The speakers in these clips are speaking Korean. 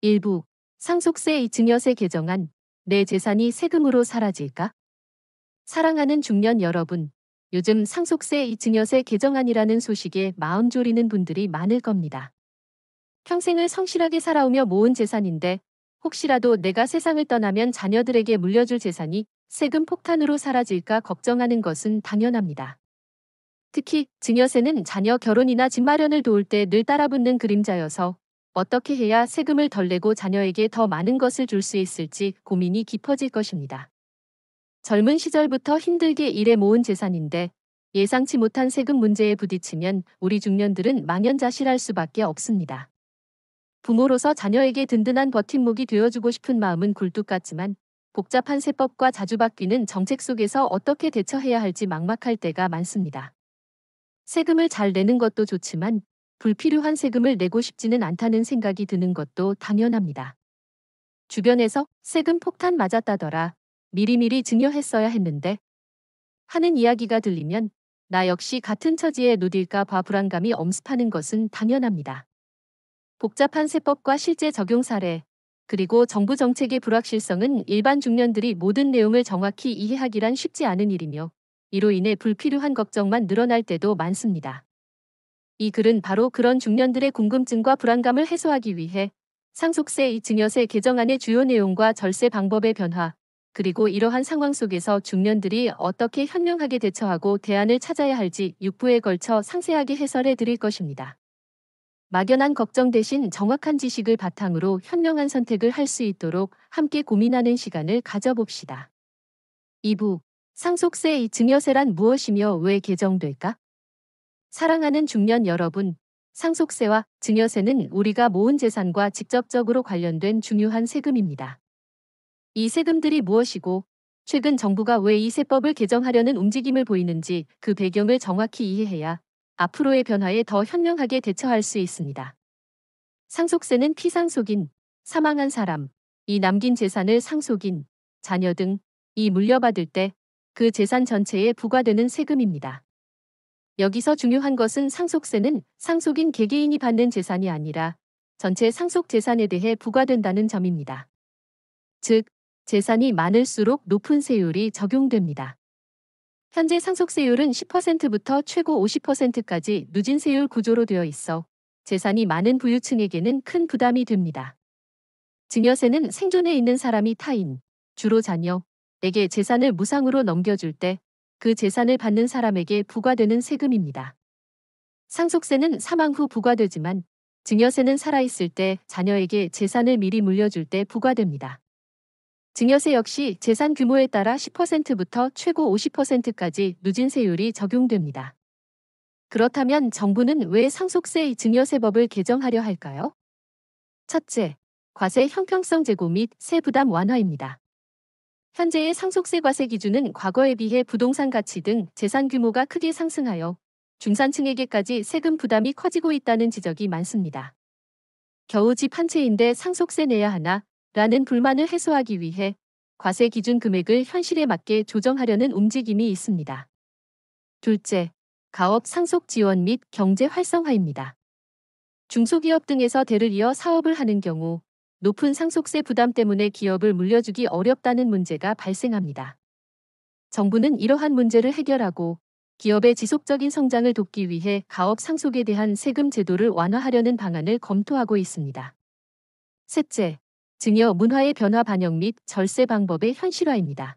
일부 상속세 증여세 개정안, 내 재산이 세금으로 사라질까? 사랑하는 중년 여러분, 요즘 상속세 증여세 개정안이라는 소식에 마음 졸이는 분들이 많을 겁니다. 평생을 성실하게 살아오며 모은 재산인데 혹시라도 내가 세상을 떠나면 자녀들에게 물려줄 재산이 세금 폭탄으로 사라질까 걱정하는 것은 당연합니다. 특히 증여세는 자녀 결혼이나 집 마련을 도울 때 늘 따라붙는 그림자여서 어떻게 해야 세금을 덜 내고 자녀에게 더 많은 것을 줄 수 있을지 고민이 깊어질 것입니다. 젊은 시절부터 힘들게 일해 모은 재산인데 예상치 못한 세금 문제에 부딪히면 우리 중년들은 망연자실할 수밖에 없습니다. 부모로서 자녀에게 든든한 버팀목이 되어주고 싶은 마음은 굴뚝 같지만 복잡한 세법과 자주 바뀌는 정책 속에서 어떻게 대처해야 할지 막막할 때가 많습니다. 세금을 잘 내는 것도 좋지만 불필요한 세금을 내고 싶지는 않다는 생각이 드는 것도 당연합니다. 주변에서 세금 폭탄 맞았다더라, 미리미리 증여했어야 했는데 하는 이야기가 들리면 나 역시 같은 처지에 놓일까 봐 불안감이 엄습하는 것은 당연합니다. 복잡한 세법과 실제 적용 사례, 그리고 정부 정책의 불확실성은 일반 중년들이 모든 내용을 정확히 이해하기란 쉽지 않은 일이며 이로 인해 불필요한 걱정만 늘어날 때도 많습니다. 이 글은 바로 그런 중년들의 궁금증과 불안감을 해소하기 위해 상속세 증여세 개정안의 주요 내용과 절세 방법의 변화, 그리고 이러한 상황 속에서 중년들이 어떻게 현명하게 대처하고 대안을 찾아야 할지 6부에 걸쳐 상세하게 해설해 드릴 것입니다. 막연한 걱정 대신 정확한 지식을 바탕으로 현명한 선택을 할 수 있도록 함께 고민하는 시간을 가져봅시다. 2부 상속세 증여세란 무엇이며 왜 개정될까? 사랑하는 중년 여러분, 상속세와 증여세는 우리가 모은 재산과 직접적으로 관련된 중요한 세금입니다. 이 세금들이 무엇이고 최근 정부가 왜 이 세법을 개정하려는 움직임을 보이는지 그 배경을 정확히 이해해야 앞으로의 변화에 더 현명하게 대처할 수 있습니다. 상속세는 피상속인, 사망한 사람, 이 남긴 재산을 상속인, 자녀 등이 물려받을 때 그 재산 전체에 부과되는 세금입니다. 여기서 중요한 것은 상속세는 상속인 개개인이 받는 재산이 아니라 전체 상속 재산에 대해 부과된다는 점입니다. 즉, 재산이 많을수록 높은 세율이 적용됩니다. 현재 상속세율은 10%부터 최고 50%까지 누진세율 구조로 되어 있어 재산이 많은 부유층에게는 큰 부담이 됩니다. 증여세는 생존해 있는 사람이 타인, 주로 자녀에게 재산을 무상으로 넘겨줄 때 그 재산을 받는 사람에게 부과되는 세금입니다. 상속세는 사망 후 부과되지만 증여세는 살아있을 때 자녀에게 재산을 미리 물려줄 때 부과됩니다. 증여세 역시 재산 규모에 따라 10%부터 최고 50%까지 누진세율이 적용됩니다. 그렇다면 정부는 왜 상속세 증여세법을 개정하려 할까요? 첫째, 과세 형평성 제고 및 세 부담 완화입니다. 현재의 상속세 과세 기준은 과거에 비해 부동산 가치 등 재산 규모가 크게 상승하여 중산층에게까지 세금 부담이 커지고 있다는 지적이 많습니다. 겨우 집 한 채인데 상속세 내야 하나? 라는 불만을 해소하기 위해 과세 기준 금액을 현실에 맞게 조정하려는 움직임이 있습니다. 둘째, 가업 상속 지원 및 경제 활성화입니다. 중소기업 등에서 대를 이어 사업을 하는 경우 높은 상속세 부담 때문에 기업을 물려주기 어렵다는 문제가 발생합니다. 정부는 이러한 문제를 해결하고 기업의 지속적인 성장을 돕기 위해 가업 상속에 대한 세금 제도를 완화하려는 방안을 검토하고 있습니다. 셋째, 증여 문화의 변화 반영 및 절세 방법의 현실화입니다.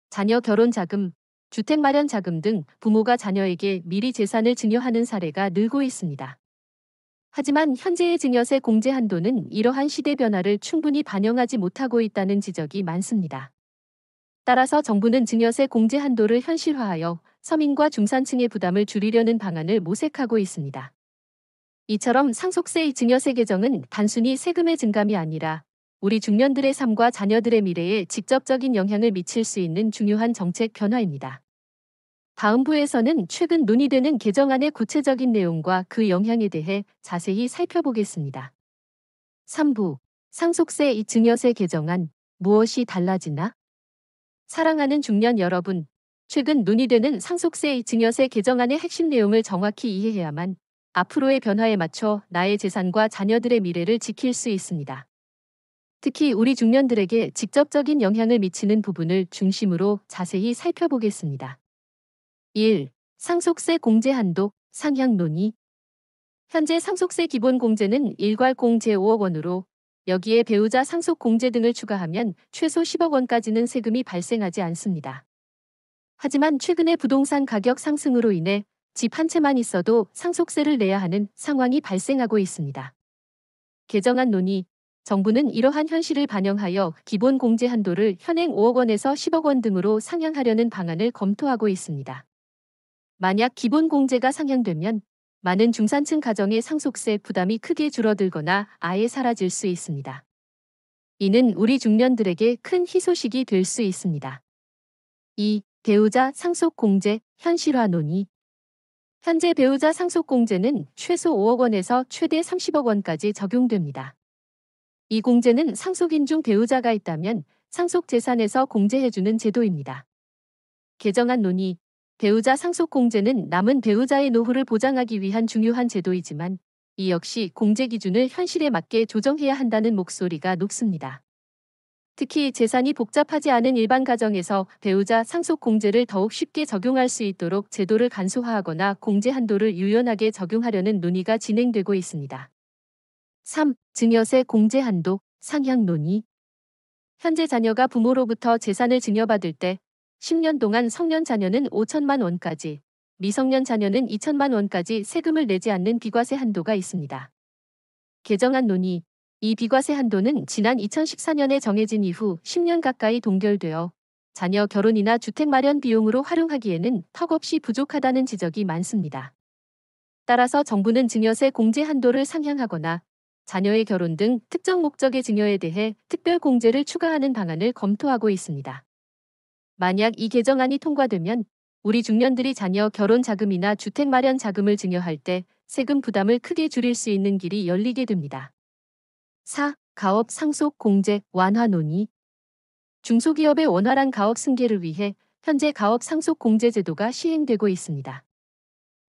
자녀 결혼 자금, 주택 마련 자금 등 부모가 자녀에게 미리 재산을 증여하는 사례가 늘고 있습니다. 하지만 현재의 증여세 공제 한도는 이러한 시대 변화를 충분히 반영하지 못하고 있다는 지적이 많습니다. 따라서 정부는 증여세 공제 한도를 현실화하여 서민과 중산층의 부담을 줄이려는 방안을 모색하고 있습니다. 이처럼 상속세 증여세 개정은 단순히 세금의 증감이 아니라 우리 중년들의 삶과 자녀들의 미래에 직접적인 영향을 미칠 수 있는 중요한 정책 변화입니다. 다음 부에서는 최근 논의되는 개정안의 구체적인 내용과 그 영향에 대해 자세히 살펴보겠습니다. 3부 상속세 증여세 개정안, 무엇이 달라지나? 사랑하는 중년 여러분, 최근 논의되는 상속세 증여세 개정안의 핵심 내용을 정확히 이해해야만 앞으로의 변화에 맞춰 나의 재산과 자녀들의 미래를 지킬 수 있습니다. 특히 우리 중년들에게 직접적인 영향을 미치는 부분을 중심으로 자세히 살펴보겠습니다. 1. 상속세 공제 한도 상향 논의. 현재 상속세 기본 공제는 일괄공 제5억 원으로 여기에 배우자 상속 공제 등을 추가하면 최소 10억 원까지는 세금이 발생하지 않습니다. 하지만 최근의 부동산 가격 상승으로 인해 집 한 채만 있어도 상속세를 내야 하는 상황이 발생하고 있습니다. 개정안 논의. 정부는 이러한 현실을 반영하여 기본 공제 한도를 현행 5억 원에서 10억 원 등으로 상향하려는 방안을 검토하고 있습니다. 만약 기본 공제가 상향되면 많은 중산층 가정의 상속세 부담이 크게 줄어들거나 아예 사라질 수 있습니다. 이는 우리 중년들에게 큰 희소식이 될 수 있습니다. 2. 배우자 상속 공제 현실화 논의. 현재 배우자 상속 공제는 최소 5억 원에서 최대 30억 원까지 적용됩니다. 이 공제는 상속인 중 배우자가 있다면 상속 재산에서 공제해주는 제도입니다. 개정안 논의. 배우자 상속 공제는 남은 배우자의 노후를 보장하기 위한 중요한 제도이지만 이 역시 공제 기준을 현실에 맞게 조정해야 한다는 목소리가 높습니다. 특히 재산이 복잡하지 않은 일반 가정에서 배우자 상속 공제를 더욱 쉽게 적용할 수 있도록 제도를 간소화하거나 공제 한도를 유연하게 적용하려는 논의가 진행되고 있습니다. 3. 증여세 공제 한도 상향 논의. 현재 자녀가 부모로부터 재산을 증여받을 때 10년 동안 성년 자녀는 5천만 원까지, 미성년 자녀는 2천만 원까지 세금을 내지 않는 비과세 한도가 있습니다. 개정안 논의. 이 비과세 한도는 지난 2014년에 정해진 이후 10년 가까이 동결되어 자녀 결혼이나 주택 마련 비용으로 활용하기에는 턱없이 부족하다는 지적이 많습니다. 따라서 정부는 증여세 공제 한도를 상향하거나 자녀의 결혼 등 특정 목적의 증여에 대해 특별 공제를 추가하는 방안을 검토하고 있습니다. 만약 이 개정안이 통과되면 우리 중년들이 자녀 결혼 자금이나 주택 마련 자금을 증여할 때 세금 부담을 크게 줄일 수 있는 길이 열리게 됩니다. 4. 가업 상속 공제 완화 논의. 중소기업의 원활한 가업 승계를 위해 현재 가업 상속 공제 제도가 시행되고 있습니다.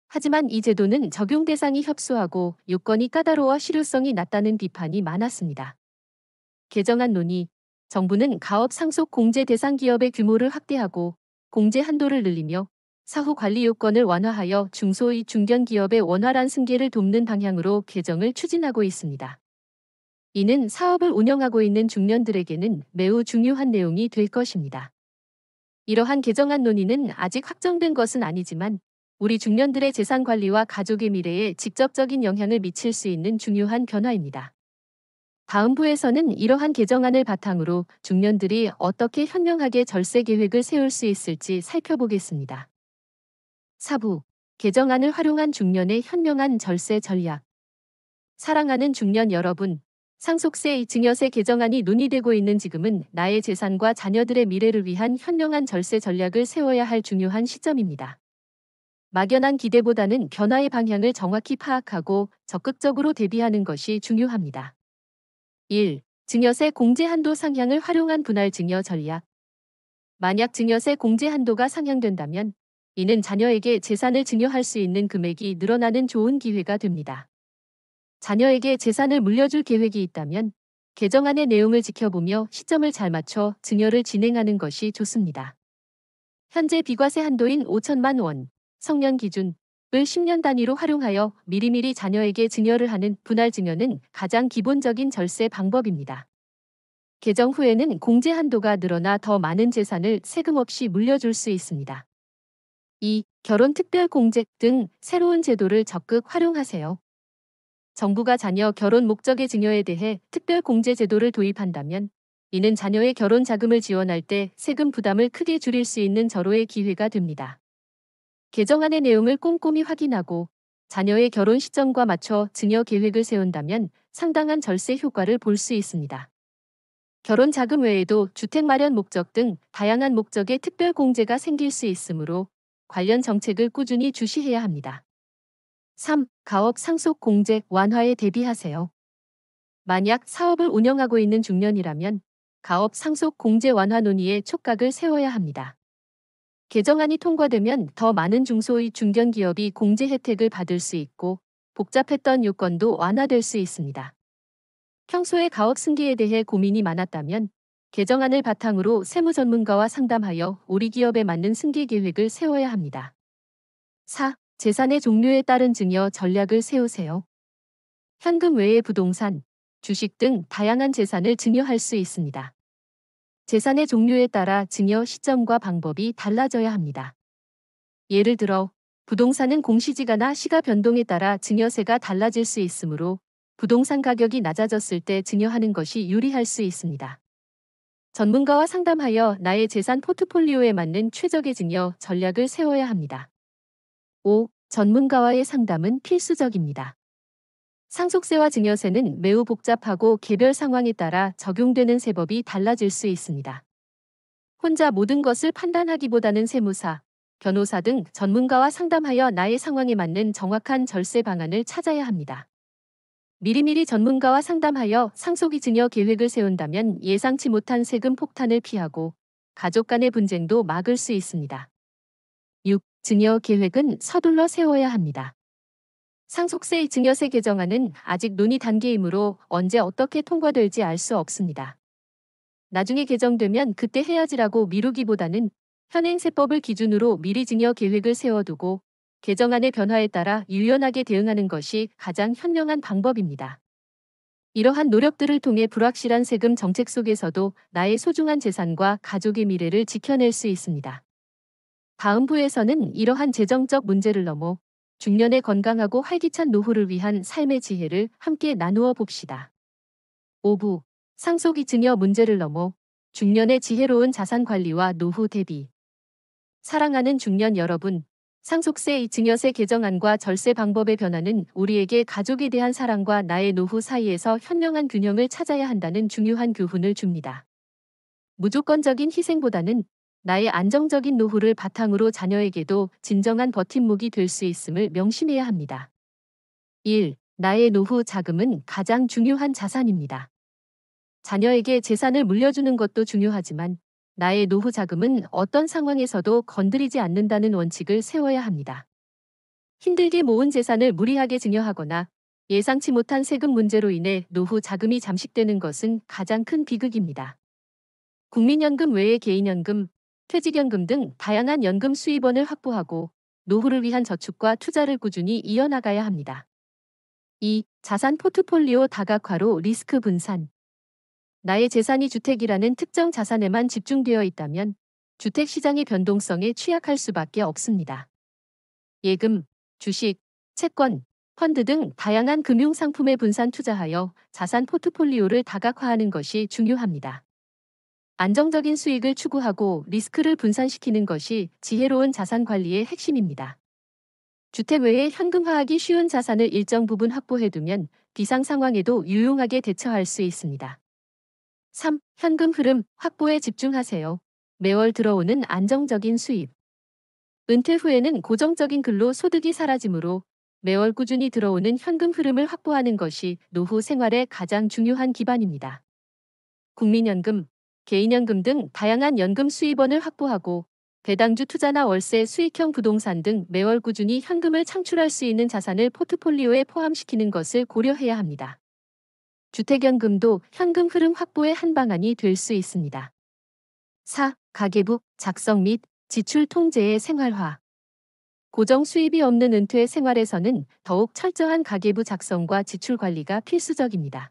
하지만 이 제도는 적용 대상이 협소하고 요건이 까다로워 실효성이 낮다는 비판이 많았습니다. 개정안 논의. 정부는 가업 상속 공제 대상 기업의 규모를 확대하고 공제 한도를 늘리며 사후 관리 요건을 완화하여 중소의 중견 기업의 원활한 승계를 돕는 방향으로 개정을 추진하고 있습니다. 이는 사업을 운영하고 있는 중년들에게는 매우 중요한 내용이 될 것입니다. 이러한 개정안 논의는 아직 확정된 것은 아니지만 우리 중년들의 재산 관리와 가족의 미래에 직접적인 영향을 미칠 수 있는 중요한 변화입니다. 다음 부에서는 이러한 개정안을 바탕으로 중년들이 어떻게 현명하게 절세 계획을 세울 수 있을지 살펴보겠습니다. 4부. 개정안을 활용한 중년의 현명한 절세 전략. 사랑하는 중년 여러분, 상속세 증여세 개정안이 논의되고 있는 지금은 나의 재산과 자녀들의 미래를 위한 현명한 절세 전략을 세워야 할 중요한 시점입니다. 막연한 기대보다는 변화의 방향을 정확히 파악하고 적극적으로 대비하는 것이 중요합니다. 1. 증여세 공제 한도 상향을 활용한 분할 증여 전략. 만약 증여세 공제 한도가 상향된다면 이는 자녀에게 재산을 증여할 수 있는 금액이 늘어나는 좋은 기회가 됩니다. 자녀에게 재산을 물려줄 계획이 있다면 개정안의 내용을 지켜보며 시점을 잘 맞춰 증여를 진행하는 것이 좋습니다. 현재 비과세 한도인 5천만 원, 성년 기준을 10년 단위로 활용하여 미리미리 자녀에게 증여를 하는 분할 증여는 가장 기본적인 절세 방법입니다. 개정 후에는 공제 한도가 늘어나 더 많은 재산을 세금 없이 물려줄 수 있습니다. 2. 결혼 특별 공제 등 새로운 제도를 적극 활용하세요. 정부가 자녀 결혼 목적의 증여에 대해 특별 공제 제도를 도입한다면 이는 자녀의 결혼 자금을 지원할 때 세금 부담을 크게 줄일 수 있는 절호의 기회가 됩니다. 개정안의 내용을 꼼꼼히 확인하고 자녀의 결혼 시점과 맞춰 증여 계획을 세운다면 상당한 절세 효과를 볼 수 있습니다. 결혼 자금 외에도 주택 마련 목적 등 다양한 목적의 특별 공제가 생길 수 있으므로 관련 정책을 꾸준히 주시해야 합니다. 3. 가업 상속 공제 완화에 대비하세요. 만약 사업을 운영하고 있는 중년이라면 가업 상속 공제 완화 논의에 촉각을 세워야 합니다. 개정안이 통과되면 더 많은 중소의 중견기업이 공제 혜택을 받을 수 있고 복잡했던 요건도 완화될 수 있습니다. 평소에 가업 승계에 대해 고민이 많았다면 개정안을 바탕으로 세무 전문가와 상담하여 우리 기업에 맞는 승계 계획을 세워야 합니다. 4. 재산의 종류에 따른 증여 전략을 세우세요. 현금 외에 부동산, 주식 등 다양한 재산을 증여할 수 있습니다. 재산의 종류에 따라 증여 시점과 방법이 달라져야 합니다. 예를 들어 부동산은 공시지가나 시가 변동에 따라 증여세가 달라질 수 있으므로 부동산 가격이 낮아졌을 때 증여하는 것이 유리할 수 있습니다. 전문가와 상담하여 나의 재산 포트폴리오에 맞는 최적의 증여 전략을 세워야 합니다. 5. 전문가와의 상담은 필수적입니다. 상속세와 증여세는 매우 복잡하고 개별 상황에 따라 적용되는 세법이 달라질 수 있습니다. 혼자 모든 것을 판단하기보다는 세무사, 변호사 등 전문가와 상담하여 나의 상황에 맞는 정확한 절세 방안을 찾아야 합니다. 미리미리 전문가와 상담하여 상속이 증여 계획을 세운다면 예상치 못한 세금 폭탄을 피하고 가족 간의 분쟁도 막을 수 있습니다. 6. 증여 계획은 서둘러 세워야 합니다. 상속세 증여세 개정안은 아직 논의 단계이므로 언제 어떻게 통과될지 알 수 없습니다. 나중에 개정되면 그때 해야지라고 미루기보다는 현행 세법을 기준으로 미리 증여 계획을 세워두고 개정안의 변화에 따라 유연하게 대응하는 것이 가장 현명한 방법입니다. 이러한 노력들을 통해 불확실한 세금 정책 속에서도 나의 소중한 재산과 가족의 미래를 지켜낼 수 있습니다. 다음 부에서는 이러한 재정적 문제를 넘어 중년의 건강하고 활기찬 노후를 위한 삶의 지혜를 함께 나누어 봅시다. 5부 상속이 증여 문제를 넘어 중년의 지혜로운 자산 관리와 노후 대비. 사랑하는 중년 여러분, 상속세 증여세 개정안과 절세 방법의 변화는 우리에게 가족에 대한 사랑과 나의 노후 사이에서 현명한 균형을 찾아야 한다는 중요한 교훈을 줍니다. 무조건적인 희생보다는 나의 안정적인 노후를 바탕으로 자녀에게도 진정한 버팀목이 될 수 있음을 명심해야 합니다. 1. 나의 노후 자금은 가장 중요한 자산입니다. 자녀에게 재산을 물려주는 것도 중요하지만 나의 노후 자금은 어떤 상황에서도 건드리지 않는다는 원칙을 세워야 합니다. 힘들게 모은 재산을 무리하게 증여하거나 예상치 못한 세금 문제로 인해 노후 자금이 잠식되는 것은 가장 큰 비극입니다. 국민연금 외에 개인연금, 퇴직연금 등 다양한 연금 수입원을 확보하고 노후를 위한 저축과 투자를 꾸준히 이어나가야 합니다. 2. 자산 포트폴리오 다각화로 리스크 분산. 나의 재산이 주택이라는 특정 자산에만 집중되어 있다면 주택 시장의 변동성에 취약할 수밖에 없습니다. 예금, 주식, 채권, 펀드 등 다양한 금융 상품에 분산 투자하여 자산 포트폴리오를 다각화하는 것이 중요합니다. 안정적인 수익을 추구하고 리스크를 분산시키는 것이 지혜로운 자산 관리의 핵심입니다. 주택 외에 현금화하기 쉬운 자산을 일정 부분 확보해두면 비상 상황에도 유용하게 대처할 수 있습니다. 3. 현금 흐름 확보에 집중하세요. 매월 들어오는 안정적인 수입. 은퇴 후에는 고정적인 근로 소득이 사라지므로 매월 꾸준히 들어오는 현금 흐름을 확보하는 것이 노후 생활의 가장 중요한 기반입니다. 국민연금, 개인연금 등 다양한 연금 수입원을 확보하고 배당주 투자나 월세 수익형 부동산 등 매월 꾸준히 현금을 창출할 수 있는 자산을 포트폴리오에 포함시키는 것을 고려해야 합니다. 주택연금도 현금 흐름 확보의 한 방안이 될 수 있습니다. 4. 가계부 작성 및 지출 통제의 생활화. 고정 수입이 없는 은퇴 생활에서는 더욱 철저한 가계부 작성과 지출 관리가 필수적입니다.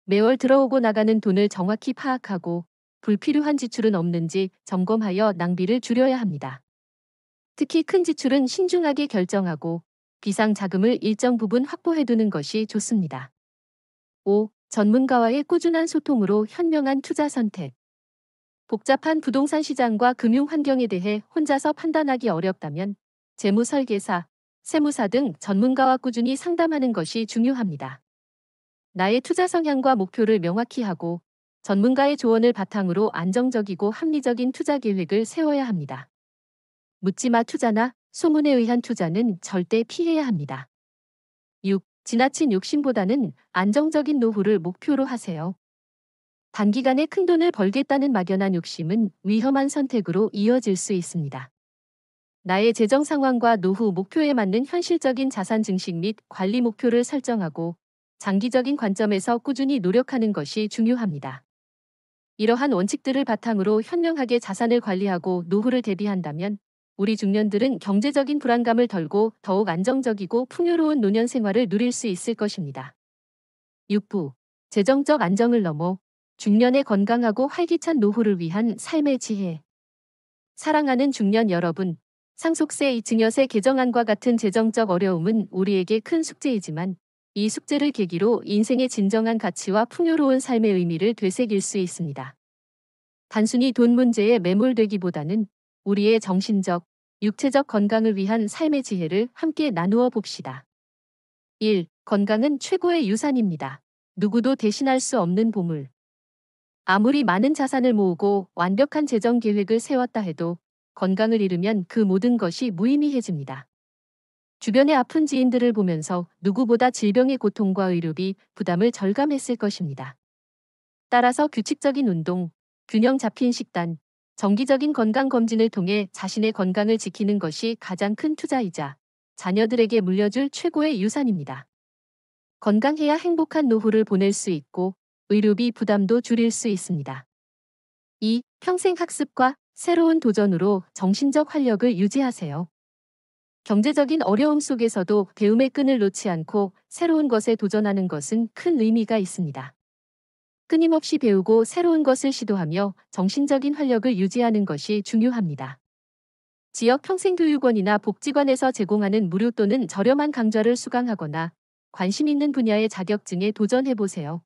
매월 들어오고 나가는 돈을 정확히 파악하고 불필요한 지출은 없는지 점검하여 낭비를 줄여야 합니다. 특히 큰 지출은 신중하게 결정하고 비상 자금을 일정 부분 확보해두는 것이 좋습니다. 5. 전문가와의 꾸준한 소통으로 현명한 투자 선택. 복잡한 부동산 시장과 금융 환경에 대해 혼자서 판단하기 어렵다면 재무 설계사, 세무사 등 전문가와 꾸준히 상담하는 것이 중요합니다. 나의 투자 성향과 목표를 명확히 하고 전문가의 조언을 바탕으로 안정적이고 합리적인 투자 계획을 세워야 합니다. 묻지마 투자나 소문에 의한 투자는 절대 피해야 합니다. 6. 지나친 욕심보다는 안정적인 노후를 목표로 하세요. 단기간에 큰돈을 벌겠다는 막연한 욕심은 위험한 선택으로 이어질 수 있습니다. 나의 재정 상황과 노후 목표에 맞는 현실적인 자산 증식 및 관리 목표를 설정하고 장기적인 관점에서 꾸준히 노력하는 것이 중요합니다. 이러한 원칙들을 바탕으로 현명하게 자산을 관리하고 노후를 대비한다면 우리 중년들은 경제적인 불안감을 덜고 더욱 안정적이고 풍요로운 노년 생활을 누릴 수 있을 것입니다. 6부. 재정적 안정을 넘어 중년의 건강하고 활기찬 노후를 위한 삶의 지혜. 사랑하는 중년 여러분, 상속세 증여세 개정안과 같은 재정적 어려움은 우리에게 큰 숙제이지만 이 숙제를 계기로 인생의 진정한 가치와 풍요로운 삶의 의미를 되새길 수 있습니다. 단순히 돈 문제에 매몰되기보다는 우리의 정신적, 육체적 건강을 위한 삶의 지혜를 함께 나누어 봅시다. 1. 건강은 최고의 유산입니다. 누구도 대신할 수 없는 보물. 아무리 많은 자산을 모으고 완벽한 재정 계획을 세웠다 해도 건강을 잃으면 그 모든 것이 무의미해집니다. 주변의 아픈 지인들을 보면서 누구보다 질병의 고통과 의료비 부담을 절감했을 것입니다. 따라서 규칙적인 운동, 균형 잡힌 식단, 정기적인 건강검진을 통해 자신의 건강을 지키는 것이 가장 큰 투자이자 자녀들에게 물려줄 최고의 유산입니다. 건강해야 행복한 노후를 보낼 수 있고 의료비 부담도 줄일 수 있습니다. 2. 평생 학습과 새로운 도전으로 정신적 활력을 유지하세요. 경제적인 어려움 속에서도 배움의 끈을 놓지 않고 새로운 것에 도전하는 것은 큰 의미가 있습니다. 끊임없이 배우고 새로운 것을 시도하며 정신적인 활력을 유지하는 것이 중요합니다. 지역 평생교육원이나 복지관에서 제공하는 무료 또는 저렴한 강좌를 수강하거나 관심 있는 분야의 자격증에 도전해보세요.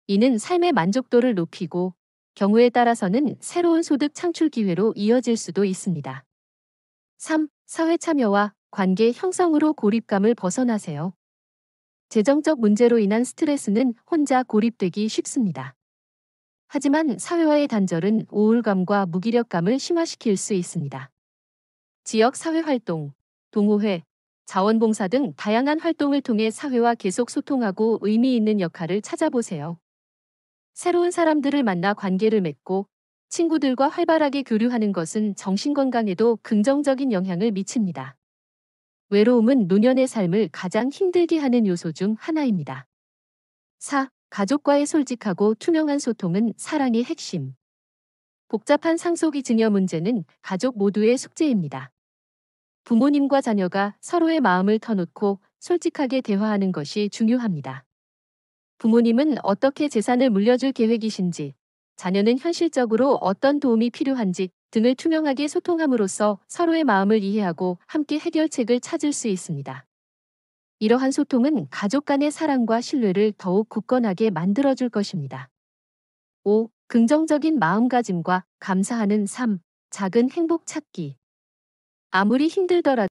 이는 삶의 만족도를 높이고 경우에 따라서는 새로운 소득 창출 기회로 이어질 수도 있습니다. 3. 사회 참여와 관계 형성으로 고립감을 벗어나세요. 재정적 문제로 인한 스트레스는 혼자 고립되기 쉽습니다. 하지만 사회와의 단절은 우울감과 무기력감을 심화시킬 수 있습니다. 지역 사회 활동, 동호회, 자원봉사 등 다양한 활동을 통해 사회와 계속 소통하고 의미 있는 역할을 찾아보세요. 새로운 사람들을 만나 관계를 맺고 친구들과 활발하게 교류하는 것은 정신건강에도 긍정적인 영향을 미칩니다. 외로움은 노년의 삶을 가장 힘들게 하는 요소 중 하나입니다. 4. 가족과의 솔직하고 투명한 소통은 사랑의 핵심. 복잡한 상속이 증여 문제는 가족 모두의 숙제입니다. 부모님과 자녀가 서로의 마음을 터놓고 솔직하게 대화하는 것이 중요합니다. 부모님은 어떻게 재산을 물려줄 계획이신지, 자녀는 현실적으로 어떤 도움이 필요한지 등을 투명하게 소통함으로써 서로의 마음을 이해하고 함께 해결책을 찾을 수 있습니다. 이러한 소통은 가족 간의 사랑과 신뢰를 더욱 굳건하게 만들어줄 것입니다. 5. 긍정적인 마음가짐과 감사하는 삶, 작은 행복 찾기. 아무리 힘들더라도